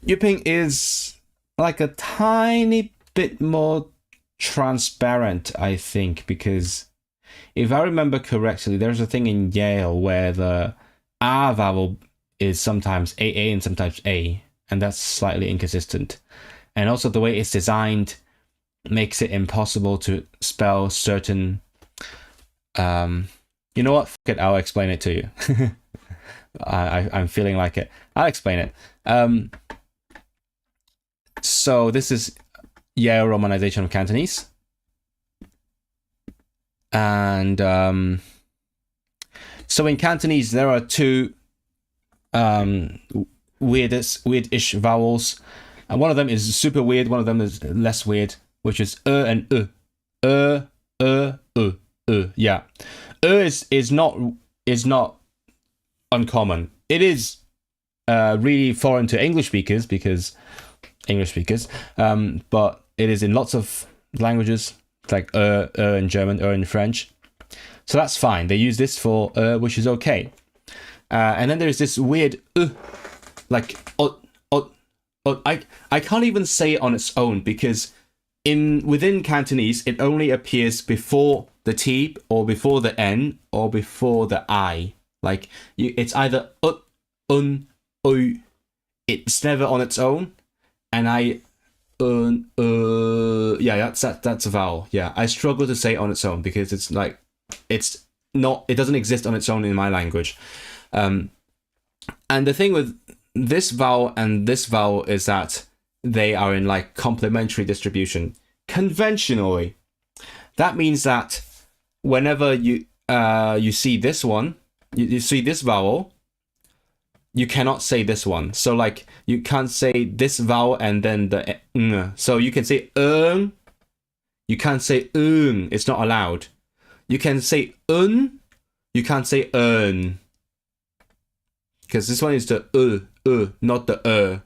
Yuping is like a tiny bit more transparent, I think, because if I remember correctly, there's a thing in Yale where the R vowel is sometimes AA and sometimes A, and that's slightly inconsistent. And also the way it's designed makes it impossible to spell certain. You know what? Fuck it, I'll explain it to you. I'm feeling like it. I'll explain it. So this is Yale Romanisation of Cantonese. And so in Cantonese, there are two weirdish vowels. And one of them is super weird, one of them is less weird, which is and yeah. Is not uncommon. It is really foreign to English speakers because but it is in lots of languages like in German, in French. So that's fine. They use this for which is okay. And then there's this weird like I can't even say it on its own because within Cantonese it only appears before the T or before the N or before the I. Like it's either it's never on its own, and yeah, that's a vowel. Yeah, I struggle to say it on its own because it doesn't exist on its own in my language. And the thing with this vowel and this vowel is that they are in like complementary distribution. Conventionally, that means that whenever you see this one, you see this vowel, you cannot say this one. So like you can't say this vowel and then the ng. So you can say you can't say it's not allowed. You can say you can't say because this one is the not the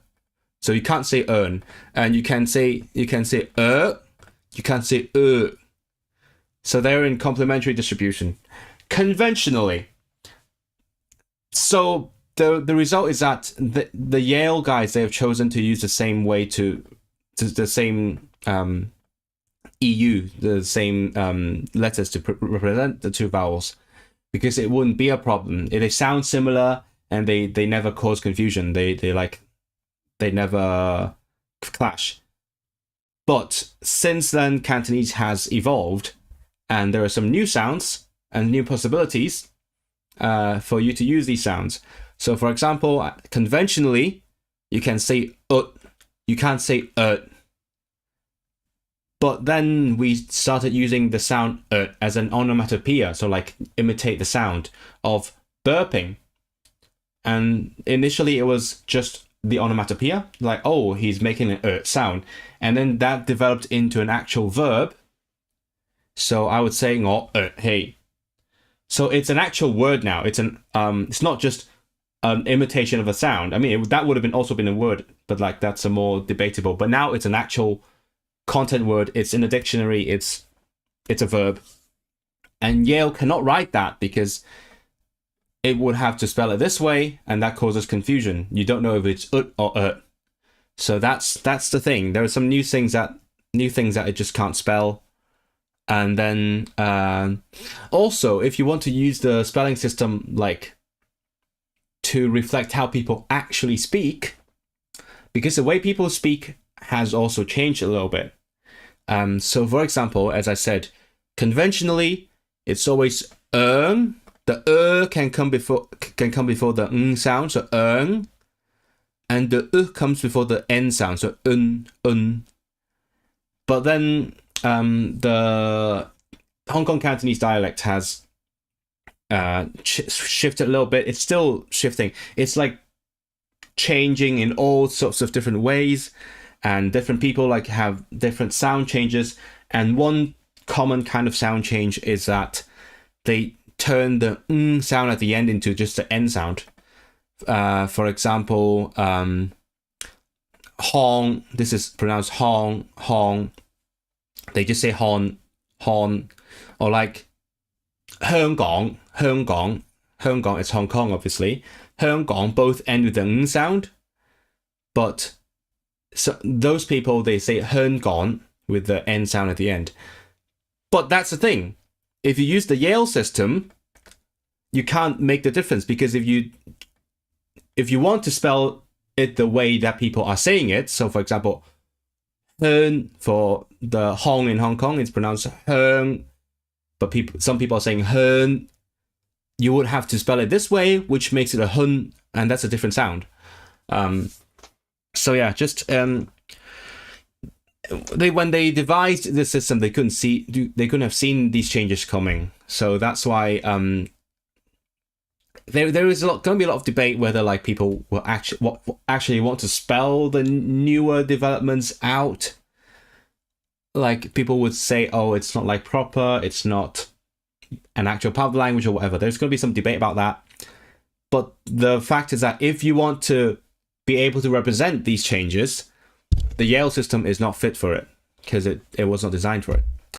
So you can't say and you can say you can't say So they're in complementary distribution. Conventionally. So the result is that the Yale guys, they have chosen to use the same way to the same EU, the same letters to represent the two vowels, because it wouldn't be a problem. They sound similar and they never cause confusion. They never clash. But since then, Cantonese has evolved, and there are some new sounds and new possibilities for you to use these sounds. So, for example, conventionally, you can say you can't say But then we started using the sound as an onomatopoeia, so like imitate the sound of burping. And initially, it was just the onomatopoeia, like, oh, he's making an sound. And then that developed into an actual verb. So I would say, hey. So it's an actual word now. It's not just an imitation of a sound. I mean, that would have also been a word, but like that's a more debatable. But now it's an actual content word. It's in a dictionary. It's a verb. And Yale cannot write that because it would have to spell it this way, and that causes confusion. You don't know if it's or So that's the thing. There are some new things that it just can't spell. And then also, if you want to use the spelling system like to reflect how people actually speak, because the way people speak has also changed a little bit. So for example, as I said, conventionally, it's always the can come before the ng sound, so and the comes before the n sound, so But then the Hong Kong Cantonese dialect has shifted a little bit. It's still shifting. It's like changing in all sorts of different ways, and different people like have different sound changes. And one common kind of sound change is that they turn the ng sound at the end into just the n sound. For example, Hong, this is pronounced Hong. They just say Hon, or like Hong Kong, it's Hong Kong, obviously. Hong Kong both end with the ng sound, but So those people, they say 香港 with the N sound at the end. But that's the thing. If you use the Yale system, you can't make the difference, because if you want to spell it the way that people are saying it, so for example, 香 for the Hong in Hong Kong, it's pronounced 香, but some people are saying 香. You would have to spell it this way, which makes it a hun, and that's a different sound. So yeah, just when they devised the system, they couldn't have seen these changes coming. So that's why there is going to be a lot of debate whether like people will actually want to spell the newer developments out. Like people would say, oh, it's not like proper, it's not an actual part of the language or whatever. There's going to be some debate about that. But the fact is that if you want to be able to represent these changes, the Yale system is not fit for it, because it was not designed for it.